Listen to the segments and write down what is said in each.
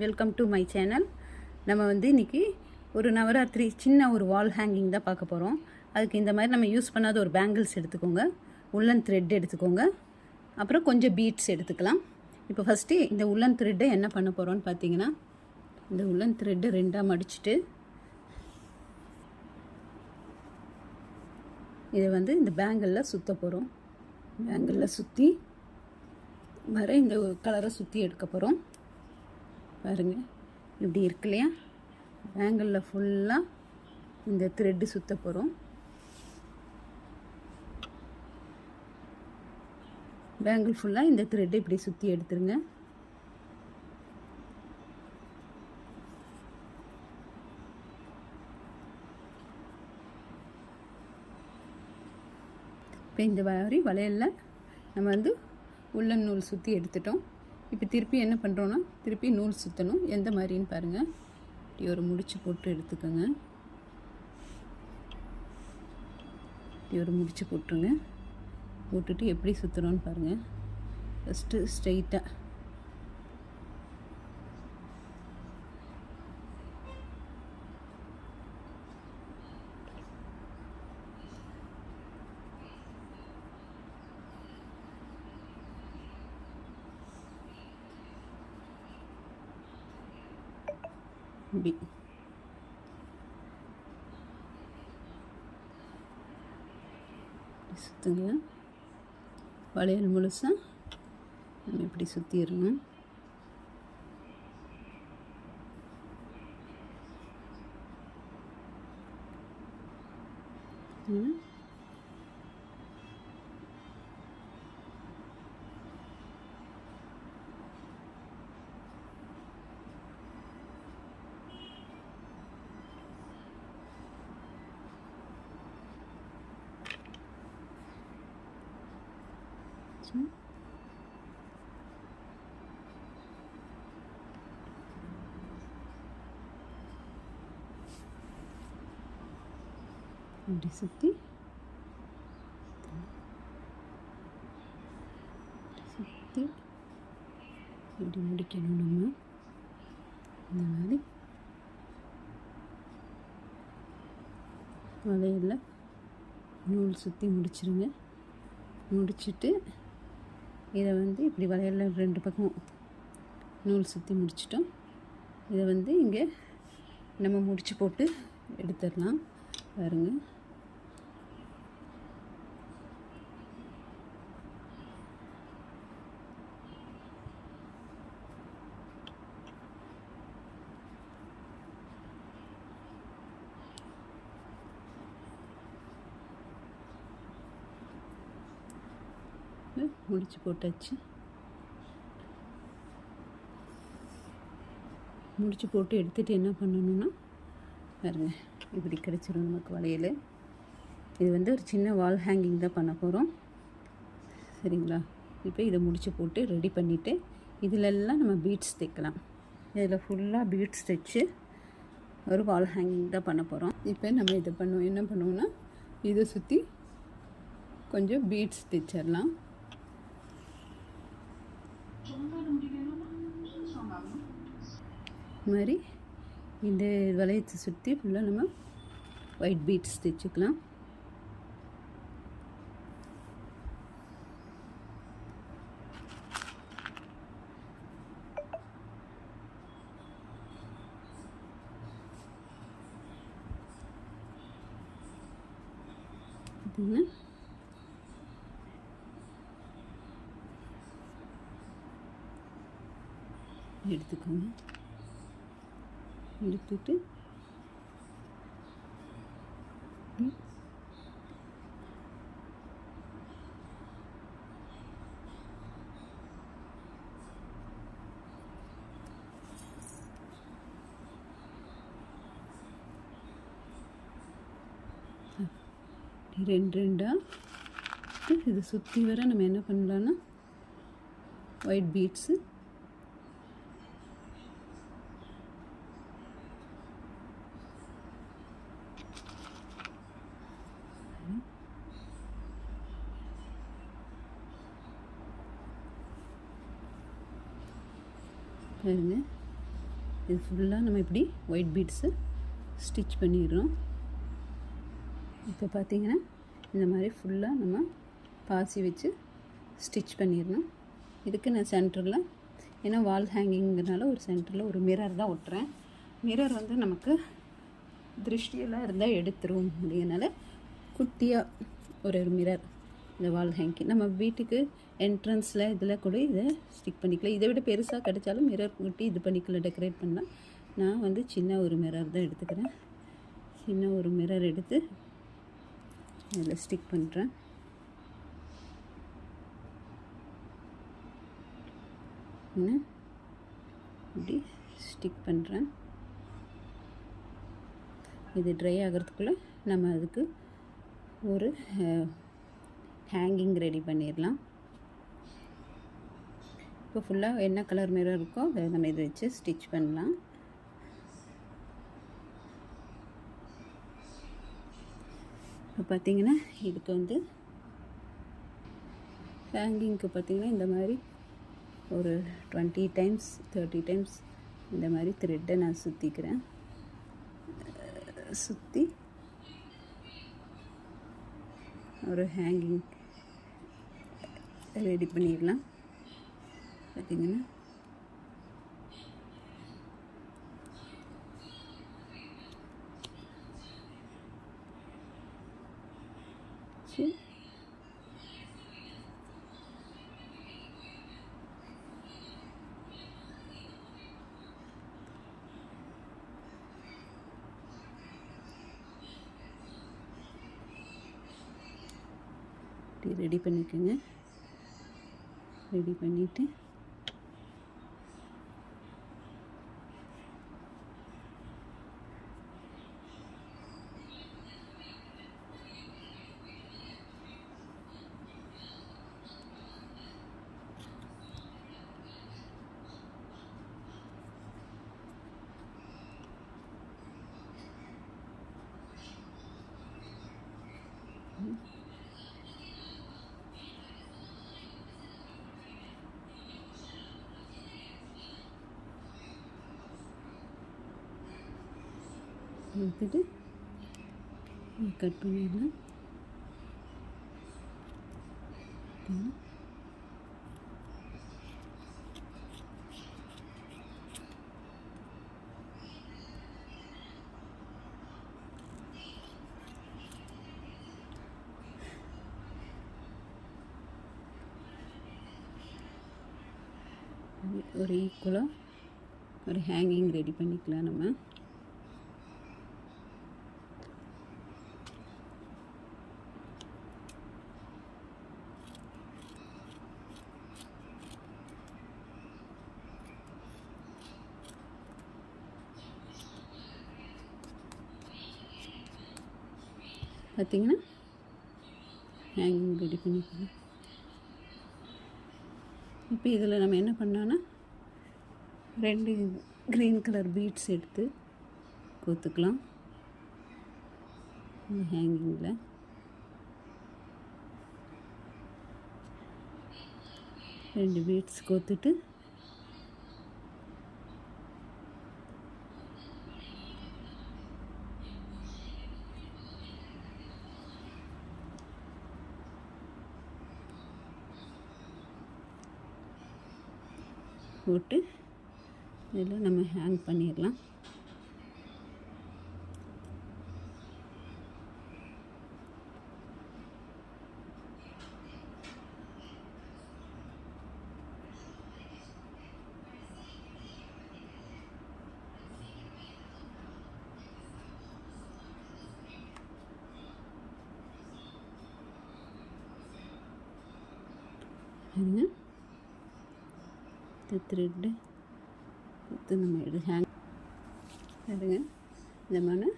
Welcome to my channel. நம்ம இன்றைக்கி ஒரு நவராத்திரி சின்ன ஒரு வால் ஹேங்கிங் தான் பார்க்க போகிறோம். அதுக்கு இந்த மாதிரி நம்ம யூஸ் பண்ணாத ஒரு பேங்கிள்ஸ் எடுத்துக்கோங்க, உள்ளன் த்ரெட் எடுத்துக்கோங்க, அப்புறம் கொஞ்சம் பீட்ஸ் எடுத்துக்கலாம். இப்போ ஃபஸ்ட்டு இந்த உள்ளன் த்ரெட்டை என்ன பண்ண போகிறோன்னு பார்த்தீங்கன்னா, இந்த உள்ளன் த்ரெட்டை ரெண்டாக மடிச்சுட்டு இதை இந்த பேங்கிளில் சுற்ற போகிறோம். பேங்கிளில் சுற்றி வர இந்த கலரை சுற்றி எடுக்க போகிறோம். பாருங்கள், இப்படி இருக்கு இல்லையா? பேங்கிளில் ஃபுல்லாக இந்த த்ரெட்டு சுற்ற போகிறோம். பேங்கிள் ஃபுல்லாக இந்த த்ரெட்டு இப்படி சுற்றி எடுத்துருங்க. இப்போ இந்த மாதிரி வளையலில் நம்ம உள்ளன் நூல் சுற்றி எடுத்துட்டோம். இப்போ திருப்பி என்ன பண்ணுறோன்னா, திருப்பி நூல் சுற்றணும். எந்த மாதிரின்னு பாருங்கள். இப்படி ஒரு முடிச்சு போட்டு எடுத்துக்கோங்க. இப்படி ஒரு முடிச்சு போட்டுருங்க. போட்டுட்டு எப்படி சுற்றுறோன்னு பாருங்கள். ஃபஸ்ட்டு ஸ்ட்ரெயிட்டாக இப்படி சுற்றுங்க. வளையல் முழுசாக நம்ம இப்படி சுற்றிடணும். இப்படி சுற்றி இப்படி முடிக்கணும். நம்ம இந்த மாதிரி வளையலில் நூல் சுற்றி முடிச்சிருங்க. முடிச்சுட்டு இதை இப்படி வளையலில் ரெண்டு பக்கம் நூல் சுற்றி முடிச்சிட்டோம். இதை இங்கே நம்ம முடிச்சு போட்டு எடுத்துடலாம். பாருங்கள், முடிச்சு போட்டாச்சு. முடிச்சு போட்டு எடுத்துகிட்டு என்ன பண்ணணுன்னா, பாருங்கள், இப்படி கிடச்சிரும் நமக்கு வளையல். இது ஒரு சின்ன வால் ஹேங்கிங் தான் பண்ண போகிறோம். சரிங்களா? இப்போ இதை முடிச்சு போட்டு ரெடி பண்ணிவிட்டு இதிலெல்லாம் நம்ம பீட்ஸ் தைக்கலாம். இதில் ஃபுல்லாக பீட்ஸ் தைச்சு ஒரு வால் ஹேங்கிங் தான் பண்ண போகிறோம். இப்போ நம்ம இதை என்ன பண்ணுவோன்னா, இதை சுற்றி கொஞ்சம் பீட்ஸ் தைச்சிடலாம். மாதிரி இந்த வளையத்தை சுற்றி ஃபுல்லாக நம்ம ஒயிட் பீட்ஸ் தைச்சிக்கலாம். எடுத்துக்கோங்க. எடுத்துட்டு ரெண்டு ரெண்டாக இதை சுற்றி வர நம்ம என்ன பண்ணலான்னா, ஒயிட் பீட்ஸு பாருங்க. இது ஃபுல்லாக நம்ம இப்படி ஒயிட் பீட்ஸு ஸ்டிச் பண்ணிடுறோம். இப்போ பார்த்திங்கன்னா இந்த மாதிரி ஃபுல்லாக நம்ம பாசி வச்சு ஸ்டிச் பண்ணிடணும். இதுக்கு நான் சென்டரில், ஏன்னா வால் ஹேங்கிங்கிறனால ஒரு சென்டரில் ஒரு மிரர் தான் ஒட்டுறேன். மிரர் வந்து நமக்கு திருஷ்டியெல்லாம் இருந்தால் எடுத்துரும் அப்படிங்கிறனால குட்டியாக ஒரு மிரர் இந்த வால் ஹேங்கிங் நம்ம வீட்டுக்கு என்ட்ரன்ஸில் இதில் கூட இதை ஸ்டிக் பண்ணிக்கலாம். இதை விட பெருசாக கிடைச்சாலும் மிரர் குட்டி இது பண்ணிக்கலாம், டெக்கரேட் பண்ணலாம். நான் வந்து சின்ன ஒரு மிரர் தான் எடுத்துக்கிறேன். சின்ன ஒரு மிரர் எடுத்து இதில் ஸ்டிக் பண்ணுறேன். இப்படி ஸ்டிக் பண்ணுறேன். இது ட்ரை ஆகிறதுக்குள்ளே நம்ம அதுக்கு ஒரு ஹேங்கிங் ரெடி பண்ணிடலாம். இப்போ ஃபுல்லாக என்ன கலர் மிரர் இருக்கோ அதை நம்ம இதை வச்சு ஸ்டிச் பண்ணலாம். இப்போ பார்த்திங்கன்னா இதுக்கு வந்து ஹேங்கிங்க்கு பார்த்திங்கன்னா இந்த மாதிரி ஒரு 20 டைம்ஸ் 30 டைம்ஸ் இந்த மாதிரி த்ரெட்டை நான் சுற்றிக்கிறேன். சுற்றி ஒரு ஹேங்கிங் ரெடி பண்ணிடலாம். பார்த்திங்கன்னா சரி, ரெடி பண்ணிக்கோங்க. ரெடி பண்ணிவிட்டு எடுத்துட்டு கட் பண்ணிடலாம். ஒரு ஈக்குவலாக ஒரு ஹேங்கிங் ரெடி பண்ணிக்கலாம் நம்ம. பார்த்திங்கன்னா ஹேங்கிங் ரெடி பண்ணிக்கலாம். இப்போ இதில் நம்ம என்ன பண்ணோன்னா 2 க்ரீன் கலர் பீட்ஸ் எடுத்து கோத்துக்கலாம். ஹேங்கிங்கில் ரெண்டு பீட்ஸ் கோத்துட்டு போட்டு இதில் நம்ம ஹேங் பண்ணிடலாம். த்ரெட்டு கொடுத்து நம்ம ஹேங் பாருங்க. இந்த மாதிரி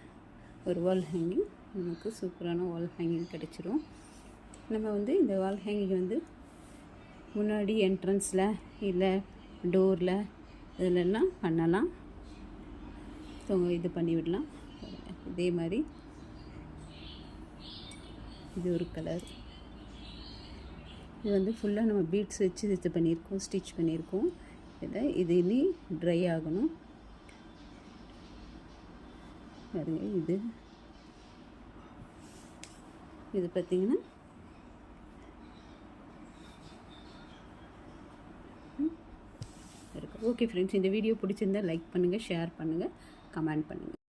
ஒரு வால் ஹேங்கிங் நமக்கு சூப்பரான வால் ஹேங்கிங் கிடச்சிரும். நம்ம வந்து இந்த வால் ஹேங்கிங் வந்து முன்னாடி என்ட்ரன்ஸில் இல்லை டோரில் இதிலெல்லாம் பண்ணலாம். இது பண்ணி விடலாம். இதே மாதிரி இது ஒரு கலர். இது வந்து ஃபுல்லாக நம்ம பீட்ஸ் வச்சு இது பண்ணியிருக்கோம், ஸ்டிச் பண்ணியிருக்கோம். இது இனி ட்ரை ஆகணும். பாருங்க இது பார்த்திங்கன்னா இருக்குது. ஓகே ஃப்ரெண்ட்ஸ், இந்த வீடியோ பிடிச்சிருந்தால் லைக் பண்ணுங்கள், ஷேர் பண்ணுங்கள், கமெண்ட் பண்ணுங்கள்.